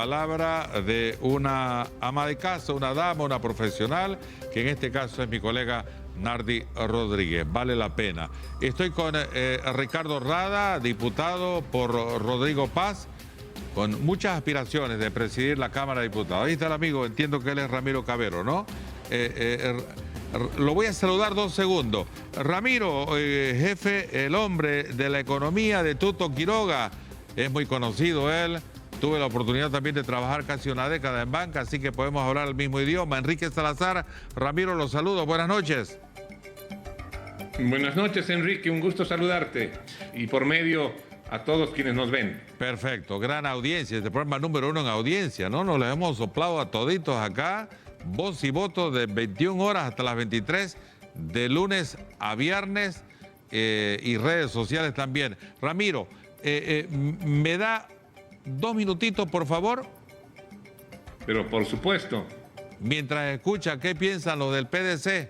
Palabra de una ama de casa, una dama, una profesional, que en este caso es mi colega Nardi Rodríguez. Vale la pena. Estoy con Ricardo Rada, diputado por Rodrigo Paz, con muchas aspiraciones de presidir la Cámara de Diputados. Ahí está el amigo, entiendo que él es Ramiro Cavero, ¿no? Lo voy a saludar 2 segundos. Ramiro, jefe, el hombre de la economía de Tuto Quiroga, es muy conocido él. Tuve la oportunidad también de trabajar casi una década en banca, así que podemos hablar el mismo idioma. Enrique Salazar, Ramiro, los saludo. Buenas noches. Buenas noches, Enrique. Un gusto saludarte. Y por medio a todos quienes nos ven. Perfecto. Gran audiencia. Este programa número 1 en audiencia, ¿no? Nos les hemos soplado a toditos acá. Voz y voto de 21 horas hasta las 23, de lunes a viernes, y redes sociales también. Ramiro, me da 2 minutitos, por favor. Pero por supuesto. Mientras escucha, ¿qué piensan los del PDC?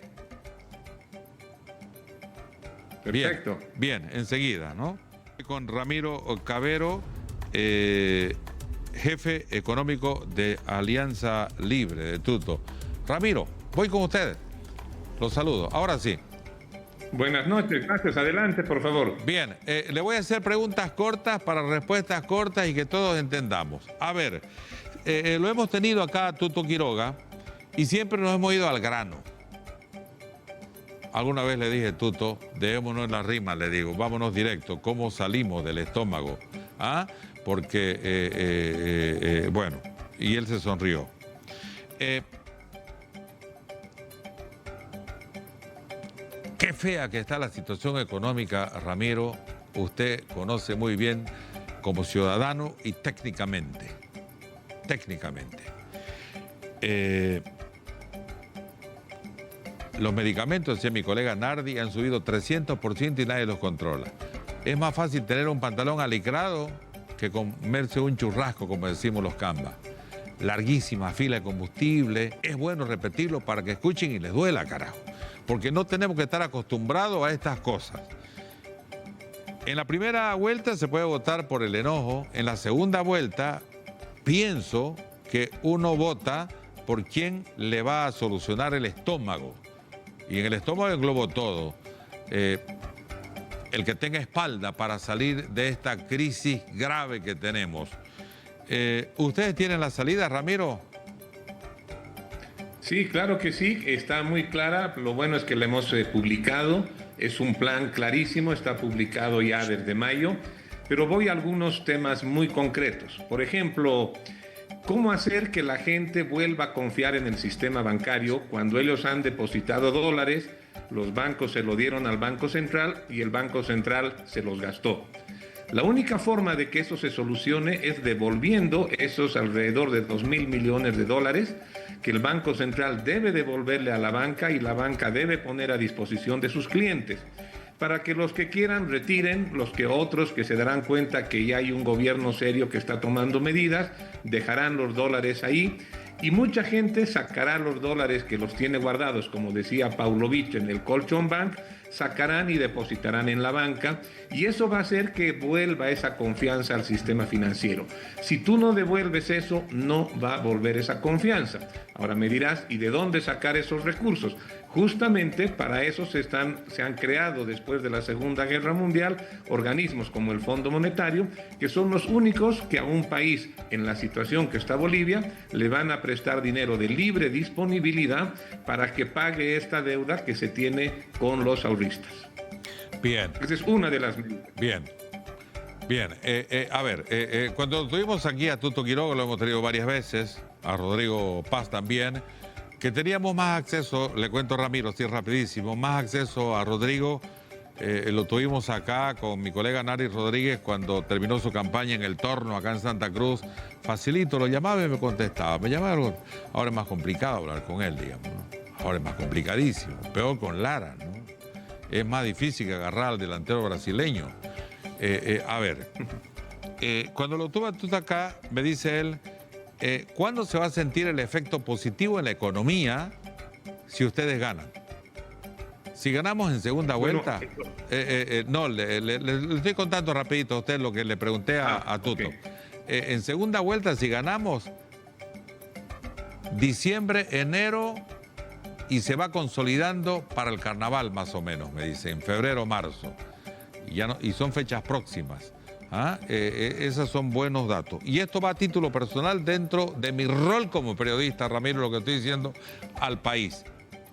Perfecto. Bien, enseguida, ¿no? Con Ramiro Cavero, jefe económico de Alianza Libre, de Tuto. Ramiro, voy con ustedes. Los saludo. Ahora sí. Buenas noches, gracias. Adelante, por favor. Bien, le voy a hacer preguntas cortas para respuestas cortas y que todos entendamos. A ver, lo hemos tenido acá, Tuto Quiroga, y siempre nos hemos ido al grano. Alguna vez le dije, Tuto, dejémonos en la rima, le digo, vámonos directo, ¿cómo salimos del estómago? ¿Ah? Porque, bueno, y él se sonrió. Qué fea que está la situación económica, Ramiro. Usted conoce muy bien como ciudadano y técnicamente. Los medicamentos, decía mi colega Nardi, han subido 300% y nadie los controla. Es más fácil tener un pantalón alicrado que comerse un churrasco, como decimos los cambas. Larguísima fila de combustible. Es bueno repetirlo para que escuchen y les duela, carajo. Porque no tenemos que estar acostumbrados a estas cosas. En la primera vuelta se puede votar por el enojo. En la segunda vuelta, pienso que uno vota por quien le va a solucionar el estómago. Y en el estómago englobo todo. El que tenga espalda para salir de esta crisis grave que tenemos. ¿Ustedes tienen la salida, Ramiro? Sí, claro que sí, está muy clara. Lo bueno es que la hemos publicado. Es un plan clarísimo, está publicado ya desde mayo. Pero voy a algunos temas muy concretos. Por ejemplo, ¿cómo hacer que la gente vuelva a confiar en el sistema bancario cuando ellos han depositado dólares? Los bancos se lo dieron al Banco Central y el Banco Central se los gastó. La única forma de que eso se solucione es devolviendo esos alrededor de 2.000 millones de dólares que el Banco Central debe devolverle a la banca y la banca debe poner a disposición de sus clientes para que los que quieran retiren, los que otros que se darán cuenta que ya hay un gobierno serio que está tomando medidas, dejarán los dólares ahí y mucha gente sacará los dólares que los tiene guardados, como decía Pavlovich en el Colchón Bank, sacarán y depositarán en la banca y eso va a hacer que vuelva esa confianza al sistema financiero. Si tú no devuelves eso, no va a volver esa confianza. Ahora me dirás, ¿y de dónde sacar esos recursos? Justamente para eso se han creado después de la Segunda Guerra Mundial organismos como el Fondo Monetario, que son los únicos que a un país en la situación que está Bolivia le van a prestar dinero de libre disponibilidad para que pague esta deuda que se tiene con los ahorristas. Bien. Esa es una de las... Bien. A ver, cuando tuvimos aquí a Tuto Quiroga, lo hemos tenido varias veces, a Rodrigo Paz también, que teníamos más acceso, le cuento a Ramiro, así rapidísimo, más acceso a Rodrigo, lo tuvimos acá con mi colega Nari Rodríguez cuando terminó su campaña en El Torno, acá en Santa Cruz. Facilito, lo llamaba y me contestaba. Me llamaba, ahora es más complicado hablar con él, digamos, ¿no? Ahora es más complicadísimo, peor con Lara, ¿no? Es más difícil que agarrar al delantero brasileño. A ver, cuando lo tuve tú acá, me dice él, ¿cuándo se va a sentir el efecto positivo en la economía si ustedes ganan? Si ganamos en segunda vuelta, no, le estoy contando rapidito a usted lo que le pregunté a Tuto. Okay. en segunda vuelta, si ganamos, diciembre, enero, y se va consolidando para el carnaval más o menos, me dice, en febrero, marzo. Y son fechas próximas. Esos son buenos datos. Y esto va a título personal dentro de mi rol como periodista, Ramiro, lo que estoy diciendo al país.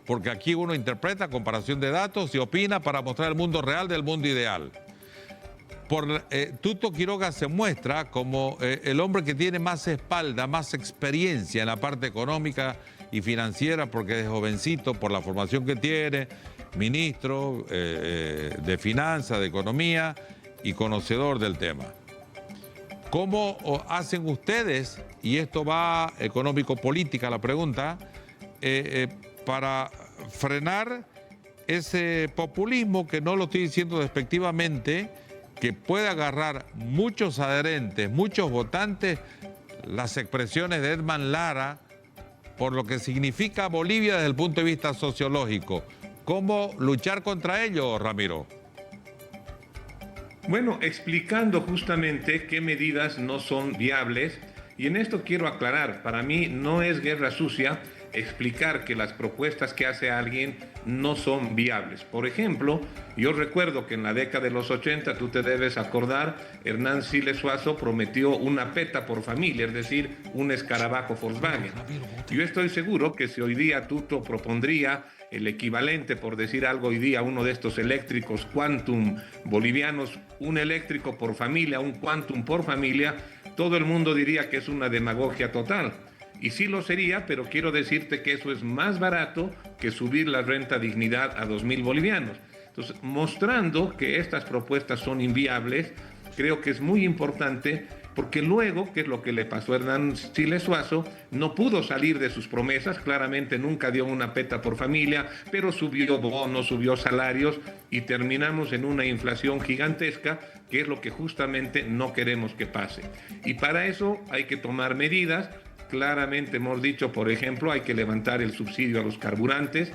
Porque aquí uno interpreta comparación de datos y opina para mostrar el mundo real del mundo ideal. Tuto Quiroga se muestra como el hombre que tiene más espalda, más experiencia en la parte económica y financiera, porque es jovencito, por la formación que tiene, ministro de Finanzas, de Economía y conocedor del tema. ¿Cómo hacen ustedes, y esto va económico-política la pregunta, para frenar ese populismo, que no lo estoy diciendo despectivamente, que puede agarrar muchos adherentes, muchos votantes, las expresiones de Edman Lara, por lo que significa Bolivia desde el punto de vista sociológico? ¿Cómo luchar contra ello, Ramiro? Bueno, explicando justamente qué medidas no son viables, y en esto quiero aclarar, para mí no es guerra sucia explicar que las propuestas que hace alguien no son viables. Por ejemplo, yo recuerdo que en la década de los 80, tú te debes acordar, Hernán Siles Suazo prometió una peta por familia, es decir, un escarabajo Volkswagen. Yo estoy seguro que si hoy día Tuto propondría el equivalente, por decir algo hoy día, uno de estos eléctricos Quantum bolivianos, un eléctrico por familia, un Quantum por familia, todo el mundo diría que es una demagogia total. Y sí lo sería, pero quiero decirte que eso es más barato que subir la renta dignidad a 2.000 bolivianos. Entonces, mostrando que estas propuestas son inviables, creo que es muy importante, porque luego, que es lo que le pasó a Hernán Siles Suazo, no pudo salir de sus promesas, claramente nunca dio una peta por familia, pero subió bonos, subió salarios y terminamos en una inflación gigantesca, que es lo que justamente no queremos que pase. Y para eso hay que tomar medidas. Claramente hemos dicho, por ejemplo, hay que levantar el subsidio a los carburantes,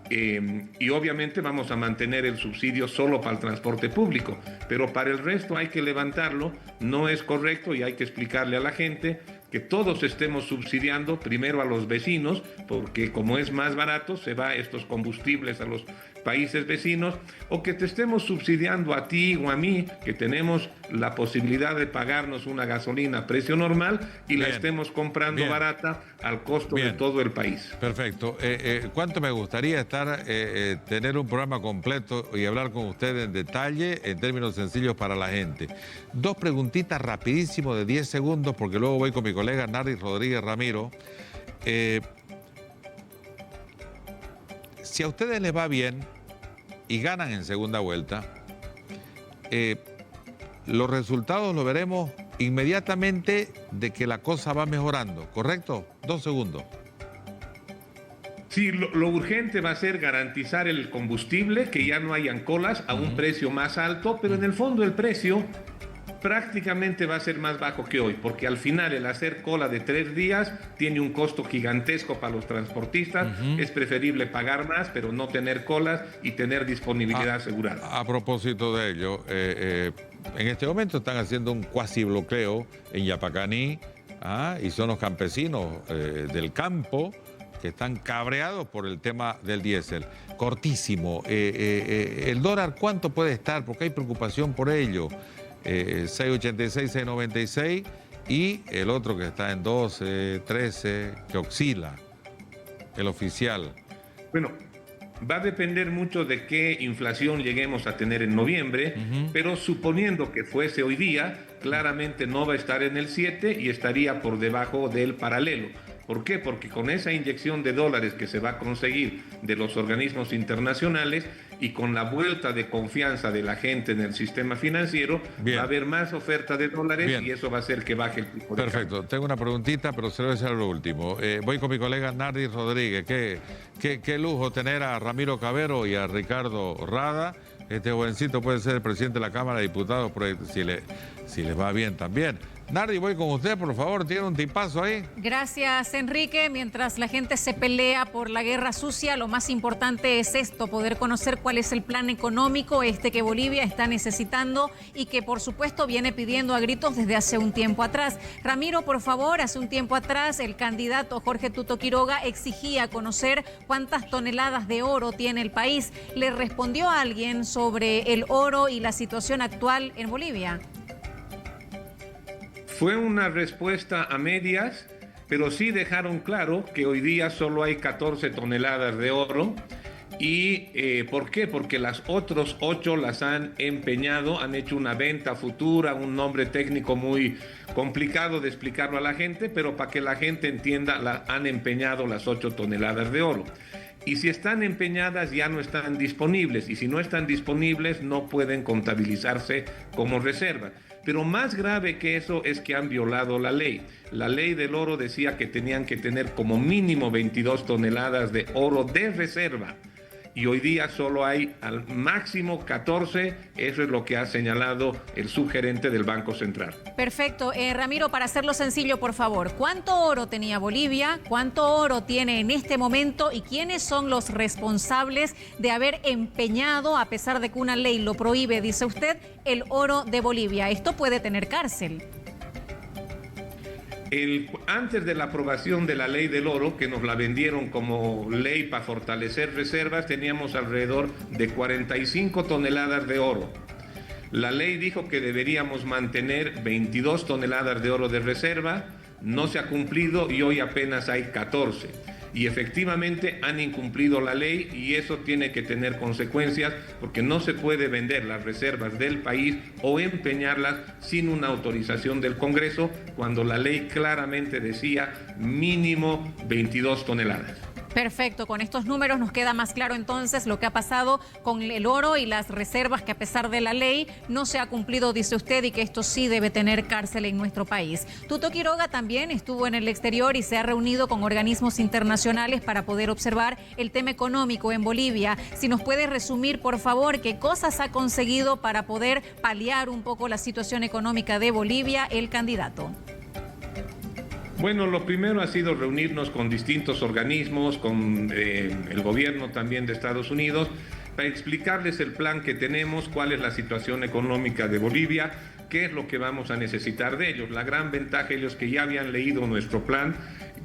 y obviamente vamos a mantener el subsidio solo para el transporte público, pero para el resto hay que levantarlo. No es correcto y hay que explicarle a la gente que todos estemos subsidiando primero a los vecinos, porque como es más barato, se va estos combustibles a los países vecinos, o que te estemos subsidiando a ti o a mí, que tenemos la posibilidad de pagarnos una gasolina a precio normal y la estemos comprando barata al costo de todo el país. Perfecto. ¿Cuánto me gustaría tener un programa completo y hablar con usted en detalle, en términos sencillos para la gente? Dos preguntitas rapidísimo de 10 segundos, porque luego voy con mi colega Nardi Rodríguez Ramiro. Si a ustedes les va bien y ganan en segunda vuelta, los resultados los veremos inmediatamente de que la cosa va mejorando, ¿correcto? 2 segundos. Sí, lo urgente va a ser garantizar el combustible, que ya no hayan colas a un precio más alto, pero en el fondo el precio prácticamente va a ser más bajo que hoy, porque al final el hacer cola de 3 días tiene un costo gigantesco para los transportistas. Es preferible pagar más, pero no tener colas y tener disponibilidad asegurada. A propósito de ello, en este momento están haciendo un cuasi bloqueo en Yapacaní, y son los campesinos del campo que están cabreados por el tema del diésel. Cortísimo, el dólar, ¿cuánto puede estar? Porque hay preocupación por ello. 6.86, 6.96, y el otro que está en 12, 13, que oscila, el oficial. Bueno, va a depender mucho de qué inflación lleguemos a tener en noviembre, pero suponiendo que fuese hoy día, claramente no va a estar en el 7 y estaría por debajo del paralelo. ¿Por qué? Porque con esa inyección de dólares que se va a conseguir de los organismos internacionales y con la vuelta de confianza de la gente en el sistema financiero, va a haber más oferta de dólares y eso va a hacer que baje el tipo de Perfecto. Tengo una preguntita, pero se lo voy a hacer lo último. Voy con mi colega Nardi Rodríguez. Qué lujo tener a Ramiro Cavero y a Ricardo Rada. Este jovencito puede ser el presidente de la Cámara de Diputados si les va bien también. Nardi, voy con usted, por favor, tiene un tipazo ahí. Gracias, Enrique. Mientras la gente se pelea por la guerra sucia, lo más importante es esto, poder conocer cuál es el plan económico que Bolivia está necesitando y que, por supuesto, viene pidiendo a gritos desde hace un tiempo atrás. Ramiro, por favor, hace un tiempo atrás el candidato Jorge Tuto Quiroga exigía conocer cuántas toneladas de oro tiene el país. ¿Le respondió a alguien sobre el oro y la situación actual en Bolivia? Fue una respuesta a medias, pero sí dejaron claro que hoy día solo hay 14 toneladas de oro. ¿Y por qué? Porque las otras 8 las han empeñado, han hecho una venta futura, un nombre técnico muy complicado de explicarlo a la gente, pero para que la gente entienda, han empeñado las 8 toneladas de oro. Y si están empeñadas ya no están disponibles, y si no están disponibles no pueden contabilizarse como reserva. Pero más grave que eso es que han violado la ley. La ley del oro decía que tenían que tener como mínimo 22 toneladas de oro de reserva. Y hoy día solo hay al máximo 14, eso es lo que ha señalado el subgerente del Banco Central. Perfecto. Ramiro, para hacerlo sencillo, por favor, ¿cuánto oro tenía Bolivia? ¿Cuánto oro tiene en este momento? ¿Y quiénes son los responsables de haber empeñado, a pesar de que una ley lo prohíbe, dice usted, el oro de Bolivia? Esto puede tener cárcel. Antes de la aprobación de la ley del oro, que nos la vendieron como ley para fortalecer reservas, teníamos alrededor de 45 toneladas de oro. La ley dijo que deberíamos mantener 22 toneladas de oro de reserva, no se ha cumplido y hoy apenas hay 14. Y efectivamente han incumplido la ley y eso tiene que tener consecuencias porque no se puede vender las reservas del país o empeñarlas sin una autorización del Congreso cuando la ley claramente decía mínimo 22 toneladas. Perfecto, con estos números nos queda más claro entonces lo que ha pasado con el oro y las reservas que a pesar de la ley no se ha cumplido, dice usted, y que esto sí debe tener cárcel en nuestro país. Tuto Quiroga también estuvo en el exterior y se ha reunido con organismos internacionales para poder observar el tema económico en Bolivia. Si nos puede resumir, por favor, qué cosas ha conseguido para poder paliar un poco la situación económica de Bolivia el candidato. Bueno, lo primero ha sido reunirnos con distintos organismos, con el gobierno también de Estados Unidos, para explicarles el plan que tenemos, cuál es la situación económica de Bolivia, qué es lo que vamos a necesitar de ellos. La gran ventaja de ellos que ya habían leído nuestro plan,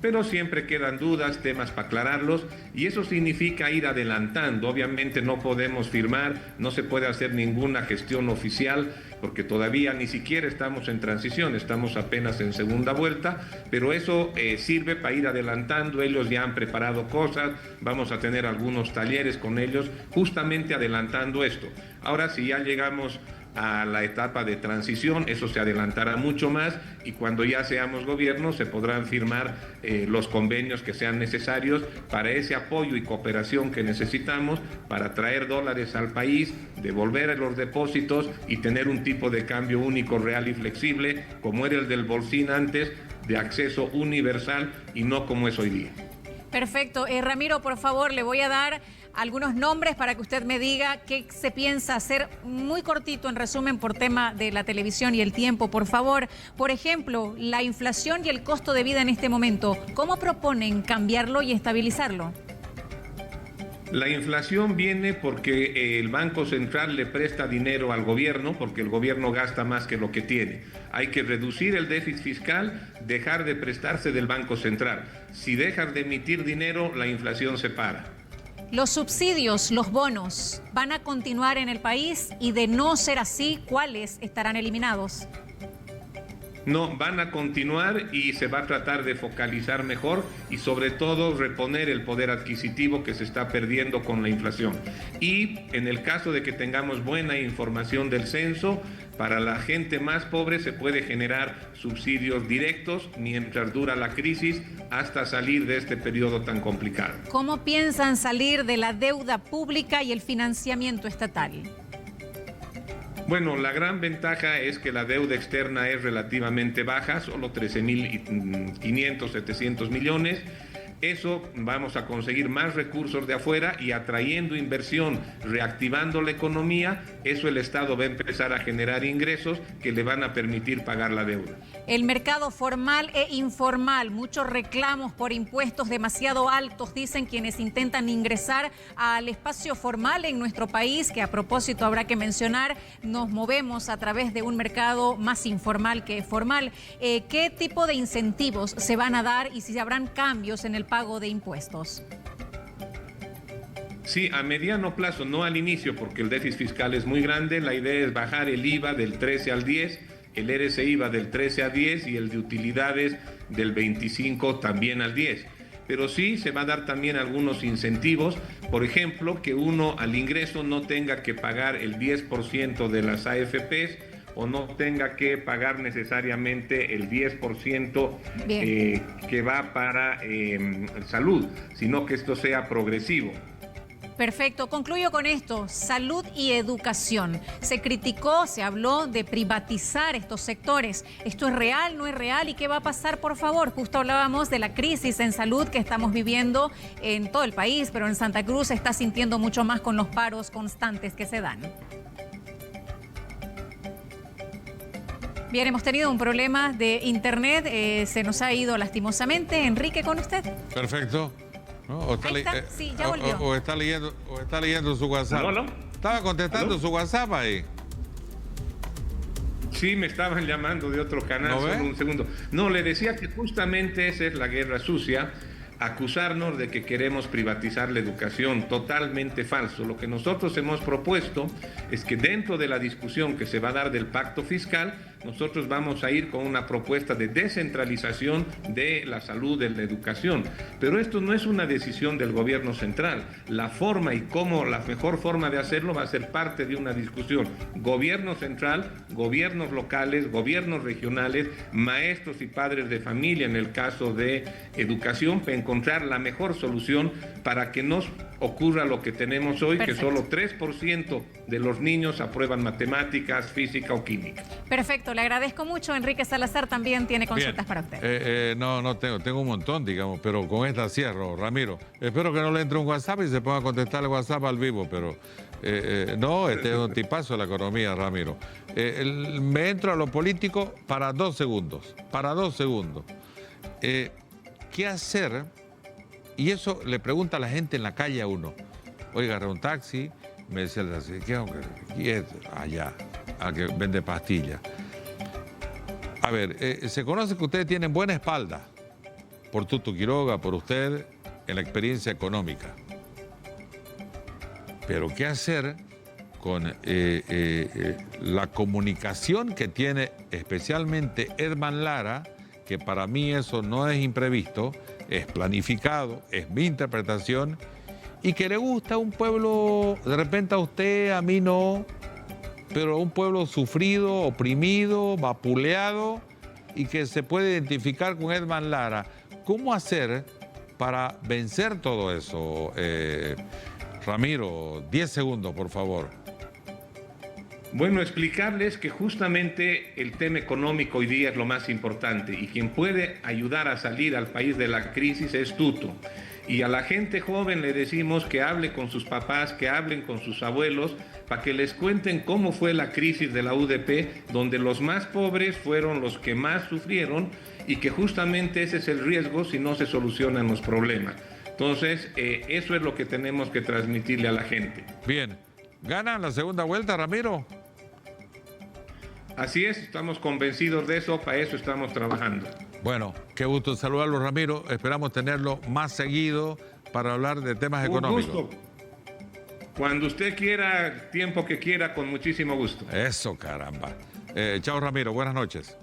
pero siempre quedan dudas, temas para aclararlos, y eso significa ir adelantando. Obviamente no podemos firmar, no se puede hacer ninguna gestión oficial, porque todavía ni siquiera estamos en transición, estamos apenas en segunda vuelta, pero eso sirve para ir adelantando. Ellos ya han preparado cosas, vamos a tener algunos talleres con ellos, justamente adelantando esto. Ahora, si ya llegamos a la etapa de transición, eso se adelantará mucho más y cuando ya seamos gobierno se podrán firmar los convenios que sean necesarios para ese apoyo y cooperación que necesitamos para traer dólares al país, devolver los depósitos y tener un tipo de cambio único, real y flexible como era el del Bolsín antes, de acceso universal y no como es hoy día. Perfecto. Ramiro, por favor, le voy a dar algunos nombres para que usted me diga qué se piensa hacer, muy cortito en resumen por tema de la televisión y el tiempo, por favor. Por ejemplo, la inflación y el costo de vida en este momento, ¿cómo proponen cambiarlo y estabilizarlo? La inflación viene porque el Banco Central le presta dinero al gobierno, porque el gobierno gasta más que lo que tiene. Hay que reducir el déficit fiscal, dejar de prestarse del Banco Central. Si dejas de emitir dinero, la inflación se para. Los subsidios, los bonos, ¿van a continuar en el país? Y de no ser así, ¿cuáles estarán eliminados? No, van a continuar y se va a tratar de focalizar mejor y sobre todo reponer el poder adquisitivo que se está perdiendo con la inflación. Y en el caso de que tengamos buena información del censo, para la gente más pobre se puede generar subsidios directos mientras dura la crisis hasta salir de este periodo tan complicado. ¿Cómo piensan salir de la deuda pública y el financiamiento estatal? Bueno, la gran ventaja es que la deuda externa es relativamente baja, solo 13.500, 700 millones, Eso vamos a conseguir más recursos de afuera y atrayendo inversión, reactivando la economía, eso el Estado va a empezar a generar ingresos que le van a permitir pagar la deuda. El mercado formal e informal, muchos reclamos por impuestos demasiado altos, dicen quienes intentan ingresar al espacio formal en nuestro país, que a propósito habrá que mencionar, nos movemos a través de un mercado más informal que formal. ¿Qué tipo de incentivos se van a dar y si habrán cambios en el pago de impuestos? Sí, a mediano plazo, no al inicio, porque el déficit fiscal es muy grande. La idea es bajar el IVA del 13 al 10, el RSI va del 13 a 10 y el de utilidades del 25 también al 10. Pero sí se va a dar también algunos incentivos, por ejemplo, que uno al ingreso no tenga que pagar el 10% de las AFPs o no tenga que pagar necesariamente el 10% que va para salud, sino que esto sea progresivo. Perfecto, concluyo con esto, salud y educación. Se criticó, se habló de privatizar estos sectores. ¿Esto es real, no es real? ¿Y qué va a pasar, por favor? Justo hablábamos de la crisis en salud que estamos viviendo en todo el país, pero en Santa Cruz se está sintiendo mucho más con los paros constantes que se dan. Bien, hemos tenido un problema de internet, se nos ha ido lastimosamente. Enrique, con usted. Perfecto. ¿No? O está, sí, ya volvió. O está leyendo su WhatsApp. ¿Aló? Estaba contestando su WhatsApp ahí. Sí, me estaban llamando de otro canal, ¿No solo ve? un segundo. No, le decía que justamente esa es la guerra sucia, acusarnos de que queremos privatizar la educación, totalmente falso. Lo que nosotros hemos propuesto es que dentro de la discusión que se va a dar del pacto fiscal, nosotros vamos a ir con una propuesta de descentralización de la salud, de la educación. Pero esto no es una decisión del gobierno central. La forma y cómo, la mejor forma de hacerlo va a ser parte de una discusión. Gobierno central, gobiernos locales, gobiernos regionales, maestros y padres de familia en el caso de educación, para encontrar la mejor solución para que no ocurra lo que tenemos hoy, Perfecto. que solo 3% de los niños aprueban matemáticas, física o química. Perfecto, le agradezco mucho. Enrique Salazar también tiene consultas para usted. No tengo un montón, digamos, pero con esta cierro, Ramiro. Espero que no le entre un WhatsApp y se ponga a contestar el WhatsApp al vivo, pero no, este es un tipazo de la economía, Ramiro. Me entro a lo político para 2 segundos, ¿qué hacer? Y eso le pregunta a la gente en la calle a uno. Oiga, agarré un taxi, me decía el taxi, ¿qué es? Allá, al que vende pastillas. A ver, se conoce que ustedes tienen buena espalda por Tuto Quiroga, por usted, en la experiencia económica. Pero ¿qué hacer con la comunicación que tiene especialmente Herman Lara, que para mí eso no es imprevisto, es planificado, es mi interpretación, y que le gusta a un pueblo, de repente a usted, a mí no, pero un pueblo sufrido, oprimido, vapuleado, y que se puede identificar con Herman Lara? ¿Cómo hacer para vencer todo eso? Ramiro, 10 segundos, por favor. Bueno, explicarles que justamente el tema económico hoy día es lo más importante y quien puede ayudar a salir al país de la crisis es Tuto. Y a la gente joven le decimos que hable con sus papás, que hablen con sus abuelos, para que les cuenten cómo fue la crisis de la UDP, donde los más pobres fueron los que más sufrieron y que justamente ese es el riesgo si no se solucionan los problemas. Entonces, eso es lo que tenemos que transmitirle a la gente. Bien, ¿ganan la segunda vuelta, Ramiro? Así es, estamos convencidos de eso, para eso estamos trabajando. Bueno, qué gusto saludarlo, Ramiro. Esperamos tenerlo más seguido para hablar de temas económicos. Un gusto. Cuando usted quiera, tiempo que quiera, con muchísimo gusto. Eso, caramba. Chao, Ramiro. Buenas noches.